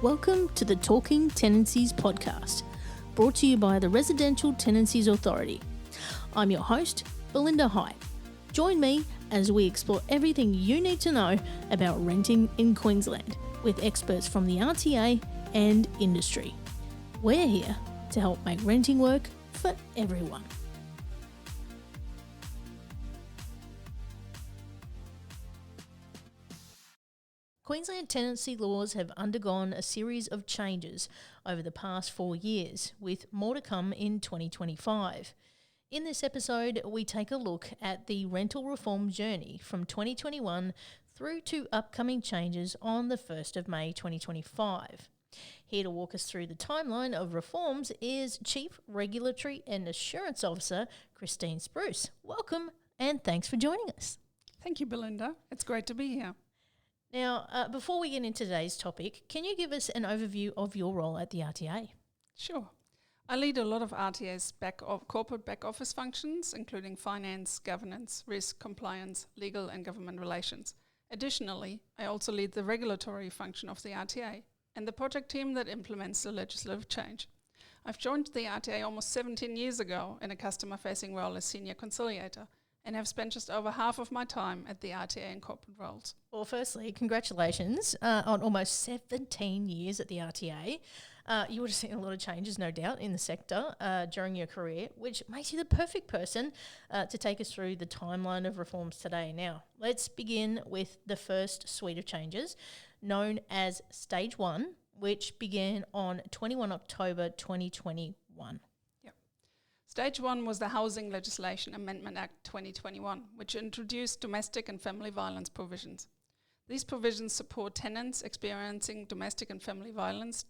Welcome to the Talking Tenancies podcast, brought to you by the Residential Tenancies Authority. I'm your host, Belinda High. Join me as we explore everything you need to know about renting in Queensland with experts from the RTA and industry. We're here to help make renting work for everyone. Queensland tenancy laws have undergone a series of changes over the past 4 years, with more to come in 2025. In this episode, we take a look at the rental reform journey from 2021 through to upcoming changes on the 1st of May 2025. Here to walk us through the timeline of reforms is Chief Regulatory and Assurance Officer Kristin Spruce. Welcome and thanks for joining us. Thank you, Belinda. It's great to be here. Now, before we get into today's topic, can you give us an overview of your role at the RTA? Sure. I lead a lot of RTA's corporate back office functions, including finance, governance, risk, compliance, legal and government relations. Additionally, I also lead the regulatory function of the RTA and the project team that implements the legislative change. I've joined the RTA almost 17 years ago in a customer-facing role as senior conciliator, and have spent just over half of my time at the RTA in corporate roles. Well, firstly, congratulations on almost 17 years at the RTA. You would have seen a lot of changes, no doubt, in the sector during your career, which makes you the perfect person to take us through the timeline of reforms today. Now, let's begin with the first suite of changes, known as Stage 1, which began on 21 October 2021. Stage 1 was the Housing Legislation Amendment Act 2021, which introduced domestic and family violence provisions. These provisions support tenants experiencing domestic and family violence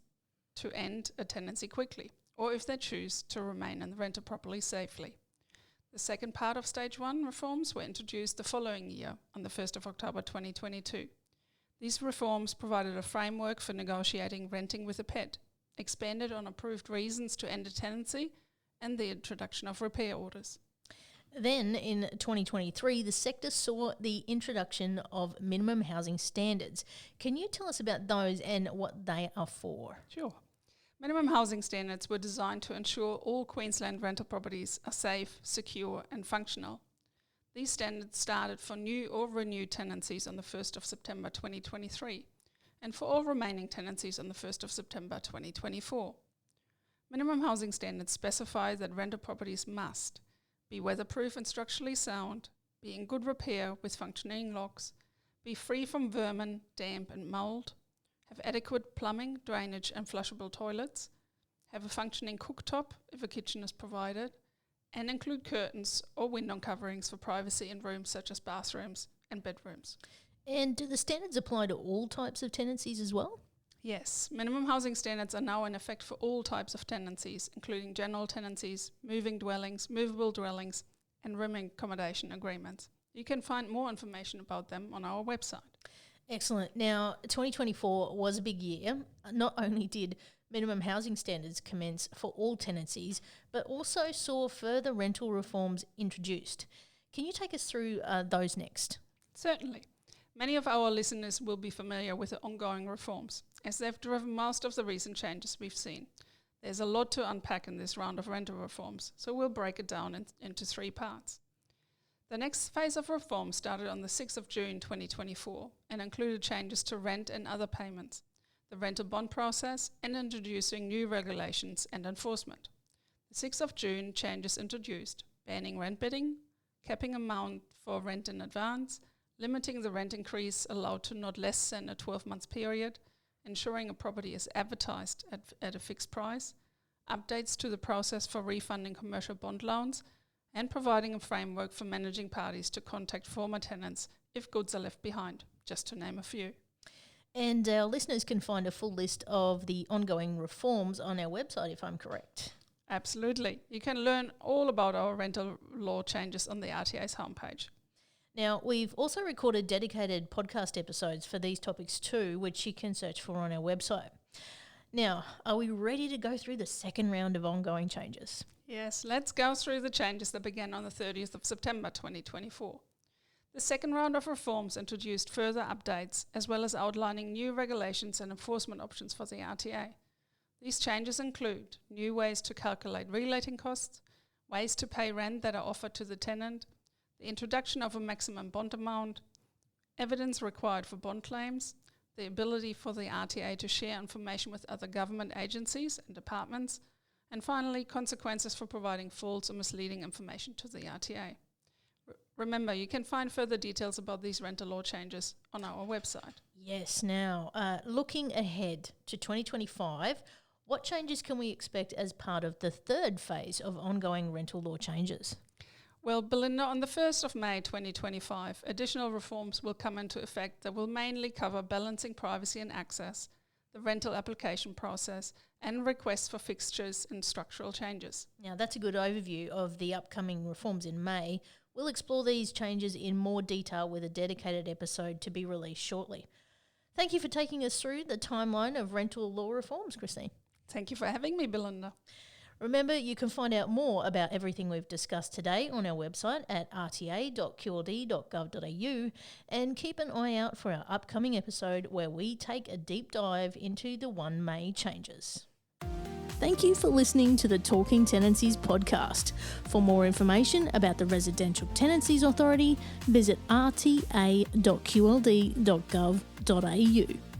to end a tenancy quickly, or if they choose, to remain in the rental property safely. The second part of Stage 1 reforms were introduced the following year, on the 1st of October 2022. These reforms provided a framework for negotiating renting with a pet, expanded on approved reasons to end a tenancy, and the introduction of repair orders. Then, in 2023, the sector saw the introduction of minimum housing standards. Can you tell us about those and what they are for? Sure. Minimum housing standards were designed to ensure all Queensland rental properties are safe, secure and functional. These standards started for new or renewed tenancies on the 1st of September 2023 and for all remaining tenancies on the 1st of September 2024. Minimum housing standards specify that rental properties must be weatherproof and structurally sound, be in good repair with functioning locks, be free from vermin, damp and mould, have adequate plumbing, drainage and flushable toilets, have a functioning cooktop if a kitchen is provided, and include curtains or window coverings for privacy in rooms such as bathrooms and bedrooms. And do the standards apply to all types of tenancies as well? Yes, minimum housing standards are now in effect for all types of tenancies, including general tenancies, moving dwellings, movable dwellings, and rooming accommodation agreements. You can find more information about them on our website. Excellent. Now, 2024 was a big year. Not only did minimum housing standards commence for all tenancies, but also saw further rental reforms introduced. Can you take us through those next? Certainly. Many of our listeners will be familiar with the ongoing reforms, as they've driven most of the recent changes we've seen. There's a lot to unpack in this round of rental reforms, so we'll break it down into three parts. The next phase of reform started on the 6th of June 2024 and included changes to rent and other payments, the rental bond process, and introducing new regulations and enforcement. The 6th of June changes introduced, banning rent bidding, capping amount for rent in advance, limiting the rent increase allowed to not less than a 12-month period, ensuring a property is advertised at a fixed price, updates to the process for refunding commercial bond loans, and providing a framework for managing parties to contact former tenants if goods are left behind, just to name a few. And our listeners can find a full list of the ongoing reforms on our website, if I'm correct. Absolutely. You can learn all about our rental law changes on the RTA's homepage. Now, we've also recorded dedicated podcast episodes for these topics too, which you can search for on our website. Now, are we ready to go through the second round of ongoing changes? Yes, let's go through the changes that began on the 30th of September 2024. The second round of reforms introduced further updates, as well as outlining new regulations and enforcement options for the RTA. These changes include new ways to calculate reletting costs, ways to pay rent that are offered to the tenant, the introduction of a maximum bond amount, evidence required for bond claims, the ability for the RTA to share information with other government agencies and departments, and finally, consequences for providing false or misleading information to the RTA. Remember, you can find further details about these rental law changes on our website. Yes, now, looking ahead to 2025, what changes can we expect as part of the third phase of ongoing rental law changes? Well, Belinda, on the 1st of May 2025, additional reforms will come into effect that will mainly cover balancing privacy and access, the rental application process, and requests for fixtures and structural changes. Now, that's a good overview of the upcoming reforms in May. We'll explore these changes in more detail with a dedicated episode to be released shortly. Thank you for taking us through the timeline of rental law reforms, Kristin. Thank you for having me, Belinda. Remember, you can find out more about everything we've discussed today on our website at rta.qld.gov.au, and keep an eye out for our upcoming episode where we take a deep dive into the 1 May changes. Thank you for listening to the Talking Tenancies podcast. For more information about the Residential Tenancies Authority, visit rta.qld.gov.au.